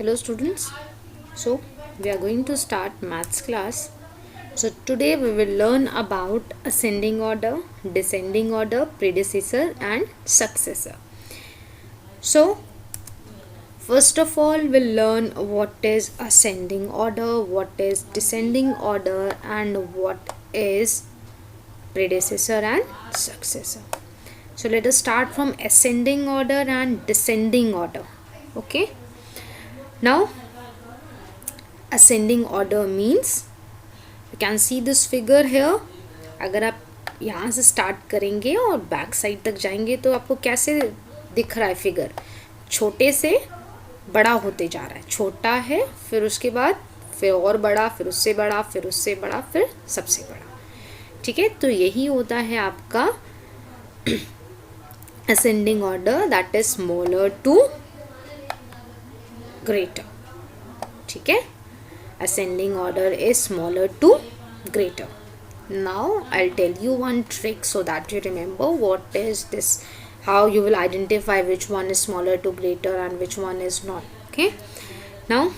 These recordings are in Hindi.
Hello students, so we are going to start maths class. So today we will learn about ascending order, descending order, predecessor and successor. So first of all we'll learn what is ascending order, what is descending order and what is predecessor and successor. So let us start from ascending order and descending order. Okay. Now ascending order means you can see this figure here. अगर आप यहाँ से स्टार्ट करेंगे और बैक साइड तक जाएंगे तो आपको कैसे दिख रहा है फिगर, छोटे से बड़ा होते जा रहा है. छोटा है, फिर उसके बाद फिर और बड़ा, फिर उससे बड़ा, फिर उससे बड़ा, फिर सबसे बड़ा. ठीक है, तो यही होता है आपका ascending order, that is smaller to greater. ठीक है, ascending order is smaller to greater. Now I'll tell you one trick so that you remember what is this, how you will identify which one is smaller to greater and which one is not. Okay, now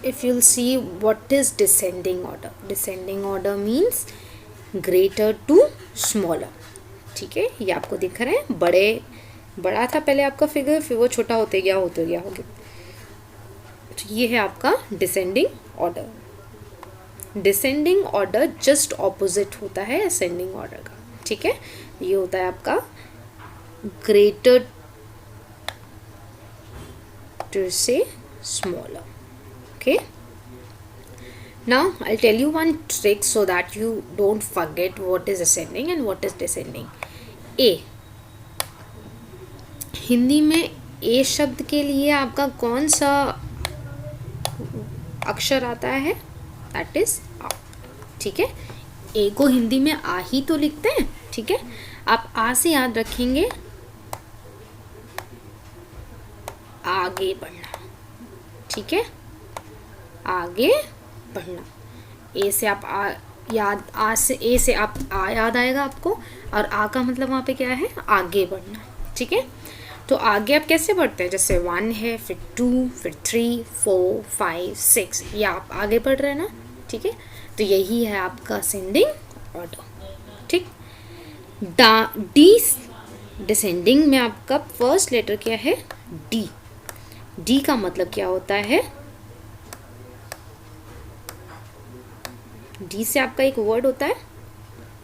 if you'll see what is descending order. Descending order means greater to smaller. ठीक है, ये आपको दिख रहा है, बड़ा था पहले आपका फिगर, फिर वो छोटा होते गया. तो ये है आपका descending order. Descending order just opposite होता है असेंडिंग ऑर्डर का. ठीक है, ये होता है आपका ग्रेटर टू से smaller. Okay, now I'll tell you one trick so that you don't forget what is ascending and what is descending. A, Hindi में ए शब्द के लिए आपका कौन सा अक्षर आता है? दैट इज आ. ठीक है, ए को हिंदी में आ ही तो लिखते हैं. ठीक है, आप आ से याद रखेंगे आगे बढ़ना. ठीक है, आगे बढ़ना. ए से आप आ याद, आ से ए से आप आ याद आएगा आपको, और आ का मतलब वहाँ पे क्या है? आगे बढ़ना. ठीक है, तो आगे आप कैसे बढ़ते हैं? जैसे 1 है, फिर 2, फिर 3, 4, 5, 6, ये आप आगे बढ़ रहे हैं ना. ठीक है, तो यही है आपका असेंडिंग ऑर्डर. ठीक, डी डिसेंडिंग में आपका फर्स्ट लेटर क्या है? डी. डी का मतलब क्या होता है? डी से आपका एक वर्ड होता है,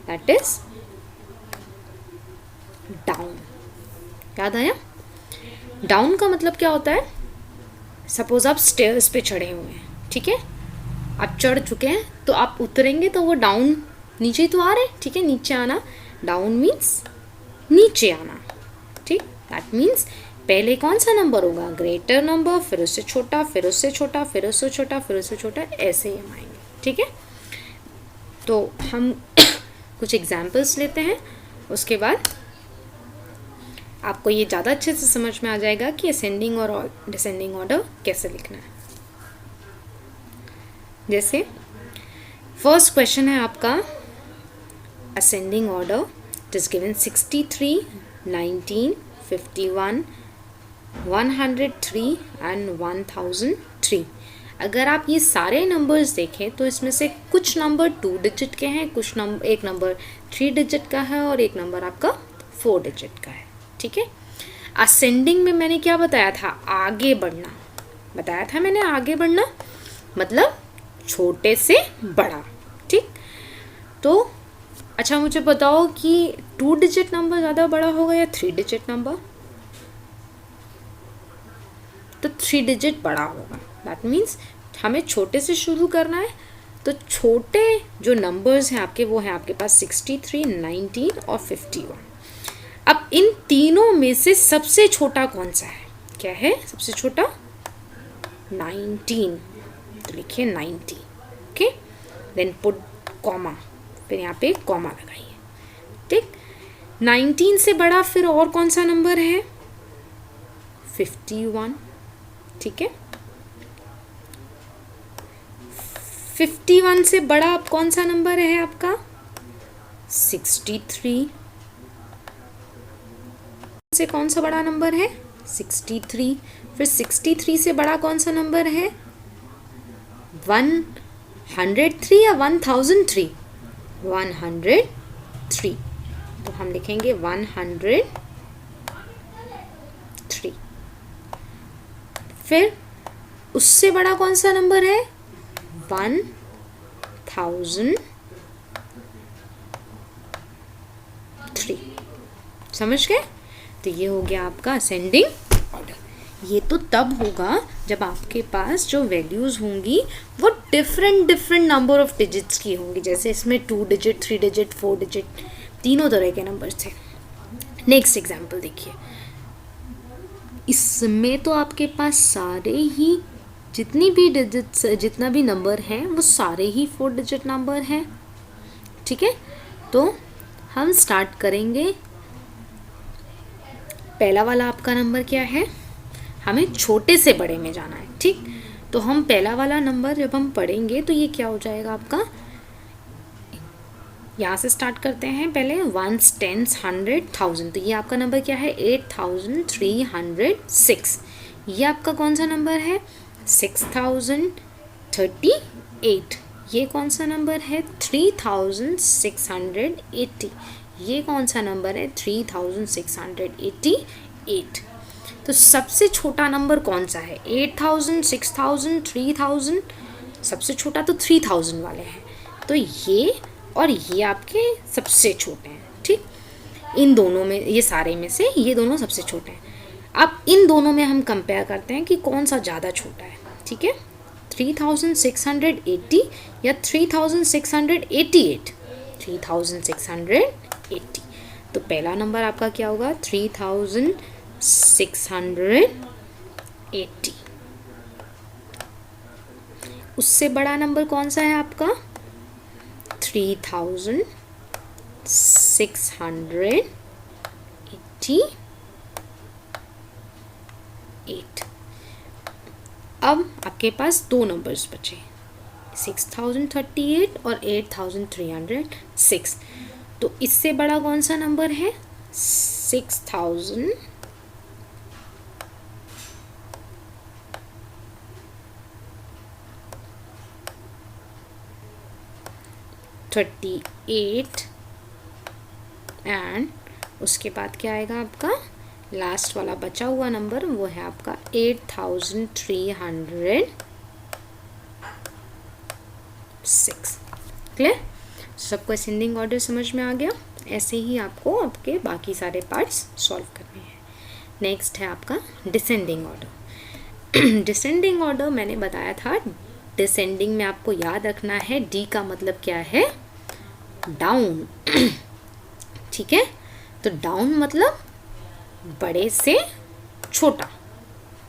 दैट इज डाउन. याद आया? डाउन का मतलब क्या होता है? सपोज आप स्टेयर्स पे चढ़े हुए हैं. ठीक है, आप चढ़ चुके हैं, तो आप उतरेंगे तो वो डाउन नीचे ही तो आ रहे हैं. ठीक है, नीचे आना. डाउन मीन्स नीचे आना. ठीक, दैट मीन्स पहले कौन सा नंबर होगा? ग्रेटर नंबर, फिर उससे छोटा, फिर उससे छोटा, फिर उससे छोटा, फिर उससे छोटा, ऐसे ही हम आएंगे. ठीक है, तो हम कुछ एग्जाम्पल्स लेते हैं, उसके बाद आपको ये ज़्यादा अच्छे से समझ में आ जाएगा कि असेंडिंग और डिसेंडिंग ऑर्डर कैसे लिखना है. जैसे फर्स्ट क्वेश्चन है आपका ascending order. It is given 63, 19, 51, 103 and 1003. अगर आप ये सारे नंबर्स देखें तो इसमें से कुछ नंबर 2 डिजिट के हैं, एक नंबर 3 डिजिट का है और एक नंबर आपका 4 डिजिट का है. ठीक है, असेंडिंग में मैंने क्या बताया था? आगे बढ़ना बताया था मैंने. आगे बढ़ना मतलब छोटे से बड़ा. ठीक, तो अच्छा मुझे बताओ कि 2 डिजिट नंबर ज़्यादा बड़ा होगा या 3 डिजिट नंबर? तो 3 डिजिट बड़ा होगा. दैट मीन्स हमें छोटे से शुरू करना है. तो छोटे जो नंबर्स हैं आपके, वो हैं आपके पास 63, 19 और 51. अब इन तीनों में से सबसे छोटा कौन सा है? क्या है सबसे छोटा? 19. तो लिखिए 90. ओके, देन पुट कॉमा, फिर यहाँ पे कॉमा लगाइए. ठीक, 19 से बड़ा फिर और कौन सा नंबर है? 51. ठीक है, 51 से बड़ा अब कौन सा नंबर है आपका? 63. से कौन सा बड़ा नंबर है? 63। फिर 63 से बड़ा कौन सा नंबर है? 103 या 1003? 103। तो हम लिखेंगे 103। फिर उससे बड़ा कौन सा नंबर है? 1003। समझ गए? तो ये हो गया आपका असेंडिंग ऑर्डर। ये तो तब होगा जब आपके पास जो वैल्यूज़ होंगी वो डिफरेंट नंबर ऑफ डिजिट्स की होंगी। जैसे इसमें 2 डिजिट, 3 डिजिट, 4 डिजिट, तीनों तरह के नंबर थे। नेक्स्ट एग्जाम्पल देखिए। इसमें तो आपके पास सारे ही जितनी भी डिजिट्स, जितना भी नंबर है वो सारे ही 4 डिजिट नंबर हैं। ठीक है, तो हम स्टार्ट करेंगे। पहला वाला आपका नंबर क्या है? हमें छोटे से बड़े में जाना है। ठीक, तो हम पहला वाला नंबर जब हम पढ़ेंगे तो ये क्या हो जाएगा आपका? यहाँ से स्टार्ट करते हैं पहले। 1s, 10s, 100, 1000। तो ये आपका नंबर क्या है? 8306। ये आपका कौन सा नंबर है? 6038। ये कौन सा नंबर है? 3680। ये कौन सा नंबर है? 3688। तो सबसे छोटा नंबर कौन सा है? 8000, 6000, 3000। सबसे छोटा तो 3000 वाले हैं। तो ये और ये आपके सबसे छोटे हैं। ठीक, इन दोनों में, ये सारे में से ये दोनों सबसे छोटे हैं। अब इन दोनों में हम कंपेयर करते हैं कि कौन सा ज़्यादा छोटा है। ठीक है, 3680 या 3688? 3680। तो पहला नंबर आपका क्या होगा? 3680। उससे बड़ा नंबर कौन सा है आपका? 3688। अब आपके पास दो नंबर्स बचे, 6038 और 8306। तो इससे बड़ा कौन सा नंबर है? 6038 एंड उसके बाद क्या आएगा आपका? लास्ट वाला बचा हुआ नंबर वो है आपका 8306। क्लियर? सबको असेंडिंग ऑर्डर समझ में आ गया? ऐसे ही आपको आपके बाकी सारे पार्ट्स सॉल्व करने हैं। नेक्स्ट है आपका डिसेंडिंग ऑर्डर। डिसेंडिंग ऑर्डर मैंने बताया था, डिसेंडिंग में आपको याद रखना है डी का मतलब क्या है? डाउन। ठीक है, तो डाउन मतलब बड़े से छोटा।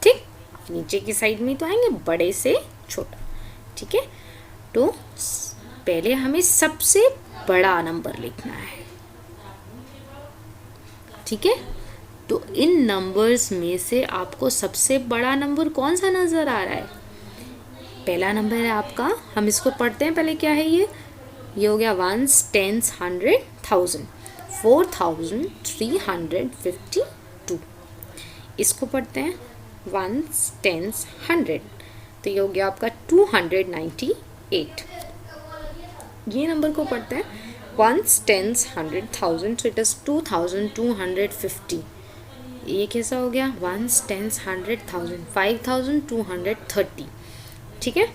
ठीक, नीचे की साइड में तो आएंगे बड़े से छोटा। ठीक है, तो पहले हमें सबसे बड़ा नंबर लिखना है। ठीक है, तो इन नंबर्स में से आपको सबसे बड़ा नंबर कौन सा नज़र आ रहा है? पहला नंबर है आपका, हम इसको पढ़ते हैं पहले। क्या है ये हो गया 1s, 10s, 100, 1000, 4352। इसको पढ़ते हैं 1s, 10s, 100। तो ये हो गया आपका 298। ये नंबर को पढ़ते हैं 1s, 10s, 100, 1000। तो इट इज़ 2250। ये कैसा हो गया? 1s, 10s, 100, 1000, 5230। ठीक है,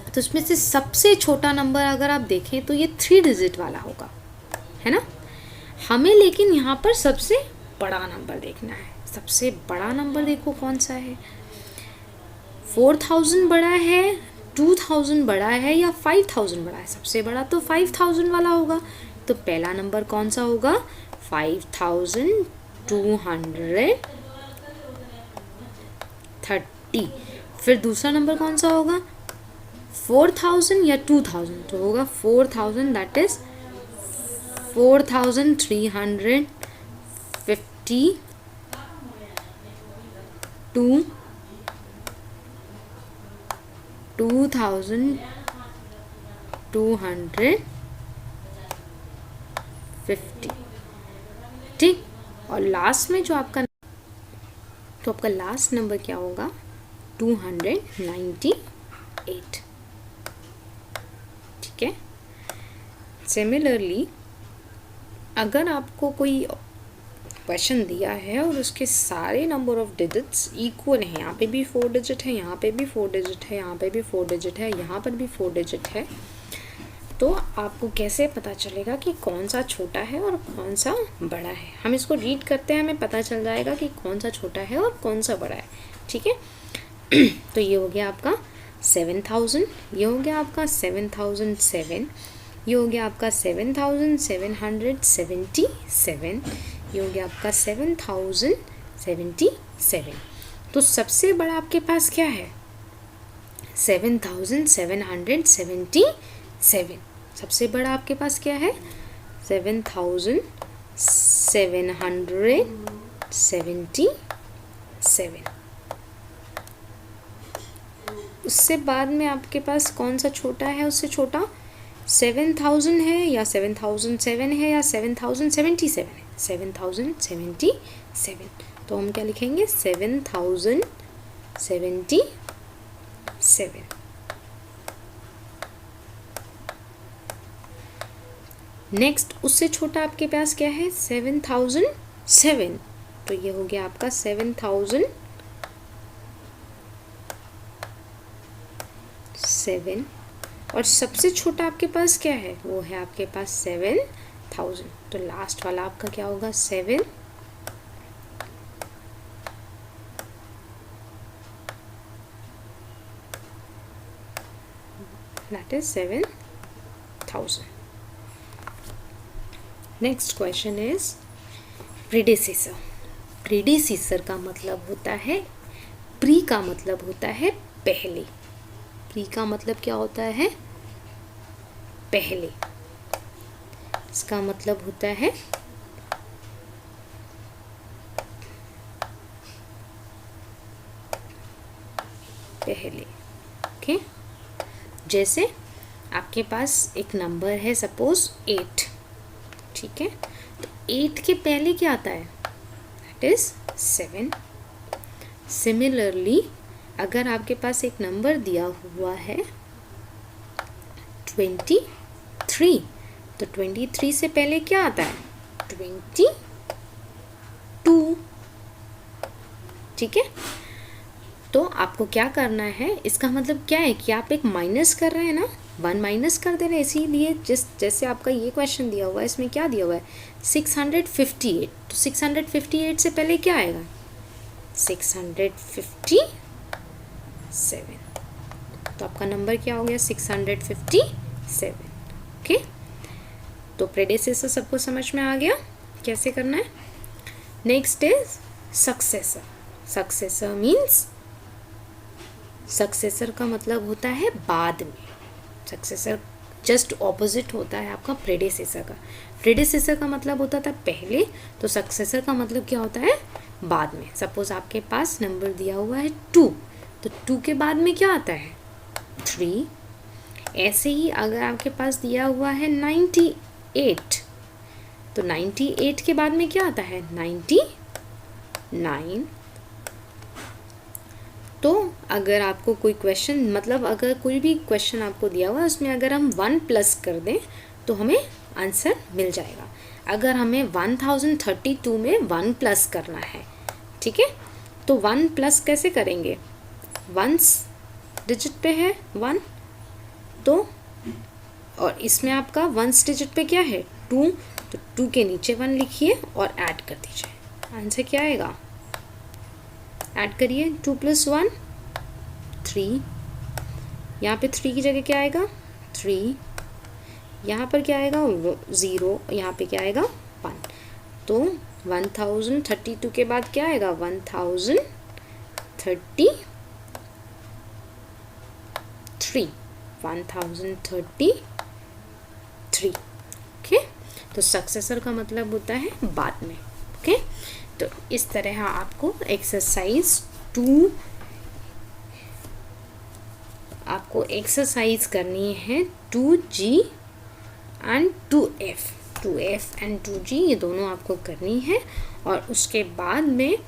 तो इसमें से सबसे छोटा नंबर अगर आप देखें तो ये 3 डिजिट वाला होगा, है ना? हमें लेकिन यहाँ पर सबसे बड़ा नंबर देखना है। सबसे बड़ा नंबर देखो कौन सा है? 4000 बड़ा है, 2000 बड़ा है या 5000 बड़ा है? सबसे बड़ा तो 5000 वाला होगा। तो पहला नंबर कौन सा होगा? 5230। फिर दूसरा नंबर कौन सा होगा? 4000 या 2000? तो होगा 4000, दैट इज 4350 टू 2250। ठीक, और लास्ट में जो आपका तो आपका लास्ट नंबर क्या होगा? 298। ठीक है। सिमिलरली अगर आपको कोई क्वेश्चन दिया है और उसके सारे नंबर ऑफ डिजिट्स इक्वल हैं, यहाँ पे भी 4 डिजिट है, यहाँ पे भी 4 डिजिट है, यहाँ पे भी 4 डिजिट है, यहाँ पर भी 4 डिजिट है, तो आपको कैसे पता चलेगा कि कौन सा छोटा है और कौन सा बड़ा है? हम इसको रीड करते हैं, हमें पता चल जाएगा कि कौन सा छोटा है और कौन सा बड़ा है। ठीक है। तो ये हो गया आपका 7000, ये हो गया आपका 7007, ये हो गया आपका 7777, ये हो गया आपका 7077। तो सबसे बड़ा आपके पास क्या है? 7777। सबसे बड़ा आपके पास क्या है? 7777। उससे बाद में आपके पास कौन सा छोटा है? उससे छोटा 7000 है या 7007 है या 7077 है? 7077। तो हम क्या लिखेंगे? 7077। नेक्स्ट उससे छोटा आपके पास क्या है? 7007। तो ये हो गया आपका 7007। और सबसे छोटा आपके पास क्या है? वो है आपके पास 7000। तो लास्ट वाला आपका क्या होगा? 7। That is 7000। Next question is predecessor. Predecessor का मतलब होता है, प्री का मतलब होता है पहले। प्री का मतलब क्या होता है? पहले। इसका मतलब होता है पहले। ओके। जैसे आपके पास एक नंबर है, सपोज 8। ठीक है। तो 8 के पहले क्या आता है? That is 7। सिमिलरली अगर आपके पास एक नंबर दिया हुआ है 23, तो 23 से पहले क्या आता है? 22। ठीक है। तो आपको क्या करना है? इसका मतलब क्या है कि आप एक माइनस कर रहे हैं ना, 1 माइनस कर दे रहे हैं। इसीलिए जैसे आपका ये क्वेश्चन दिया हुआ है, इसमें क्या दिया हुआ है? 658। तो 658 से पहले क्या आएगा? 657। तो आपका नंबर क्या हो गया? 657। ओके। तो प्रेडिसेसर सबको समझ में आ गया कैसे करना है। Next is successor. Successor means, successor का मतलब होता है बाद में। सक्सेसर जस्ट ऑपोजिट होता है आपका प्रेडिसेसर का। प्रेडिसेसर का मतलब होता था पहले, तो सक्सेसर का मतलब क्या होता है? बाद में। सपोज आपके पास नंबर दिया हुआ है 2, तो 2 के बाद में क्या आता है? 3। ऐसे ही अगर आपके पास दिया हुआ है 98, तो 98 के बाद में क्या आता है? 99। तो अगर आपको कोई क्वेश्चन, मतलब अगर कोई भी क्वेश्चन आपको दिया हुआ है, उसमें अगर हम 1 प्लस कर दें तो हमें आंसर मिल जाएगा। अगर हमें 1032 में 1 प्लस करना है, ठीक है, तो 1 प्लस कैसे करेंगे? 1 डिजिट पे है 1, तो और इसमें आपका 1 डिजिट पे क्या है? 2, तो 2 के नीचे 1 लिखिए और ऐड कर दीजिए। आंसर क्या आएगा? ऐड करिए। 2 + 1 3। यहाँ पे 3 की जगह क्या आएगा? 3। यहाँ पर क्या आएगा? 0। यहाँ पे क्या आएगा? 1। तो 1032 के बाद क्या आएगा? 1033। 1033। ओके। तो सक्सेसर का मतलब होता है बाद में। ओके। तो इस तरह आपको एक्सरसाइज 2 आपको एक्सरसाइज करनी है 2G and 2F। 2F and 2G ये दोनों आपको करनी है, और उसके बाद में